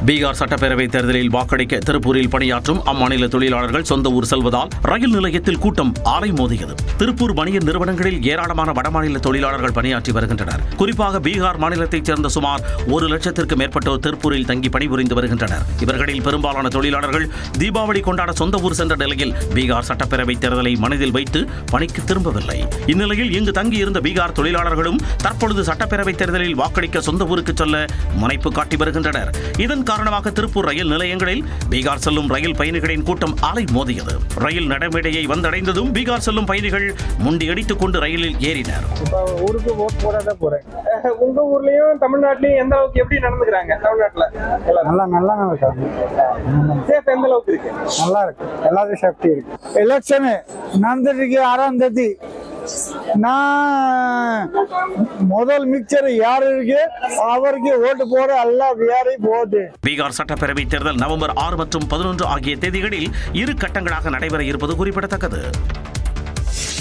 பீகார் சட்டப்பேரவை தேர்தலில் வாக்களிக்க திருப்பூரில் பணியாற்றும் அம்மாநில தொழிலாளர்கள் சொந்த ஊர் செல்வதால் ரயில் நிலையத்தில் கூட்டம் அலைமோதியது. திருப்பூர் பனியன் நிறுவனங்களில் ஏராளமான வடமாநில தொழிலாளர்கள் பணியாற்றி வருகின்றனர். குறிப்பாக பீகார் மாநிலத்தைச் சேர்ந்த சுமார் 1,00,000க்கும் மேற்பட்டோர் திருப்பூரில் தங்கி பணிபுரிந்து வருகின்றனர். இவர்களில் பெரும்பாலான தொழிலாளர்கள் தீபாவளி கொண்டாட சொந்த ஊர் சென்ற நிலையில் பீகார் சட்டப்பேரவை தேர்தலை மனதில் வைத்து பணிக்கு திரும்பவில்லை. இந்நிலையில் இங்கு தங்கியிருந்த பீகார் தொழிலாளர்களும் தற்பொழுது சட்டப்பேரவை தேர்தலில் வாக்களிக்க சொந்த ஊருக்கு செல்ல முனைப்பு காட்டி வருகின்றனர். இதன் காரணமாக திருப்பூர் ரயில் நிலையங்களில் பீகார் செல்லும் ரயில் பயணிகளின் கூட்டம் அலைமோதியது. ரயில் நடைமேடையை வந்தடைந்ததும் பீகார் செல்லும் பயணிகள் முண்டியடித்துக் கொண்டு ரயிலில் ஏறினர். ஊருக்கு ஓட் போடாத போறேன். உங்க ஊர்லயும் தமிழ்நாட்டிலயும் எந்த அளவுக்கு எப்படி நடந்துக்கிறாங்க? தமிழ்நாட்டுல நல்லா சேஃப் எந்த அளவுக்கு இருக்கு? நல்லா இருக்கு, எல்லாரும் சேஃப்டி இருக்கு. எலெக்ஷன் நடந்துட்டு 6ஆம் தேதி. நான் முதல் மிக்சர் யாரு இருக்கு அவருக்கு ஓட்டு போற எல்லாம் வியாரி போகுது. பீகார் சட்டப்பேரவை தேர்தல் நவம்பர் 6 மற்றும் 11 ஆகிய தேதிகளில் 2 கட்டங்களாக நடைபெற இருப்பது குறிப்பிடத்தக்கது.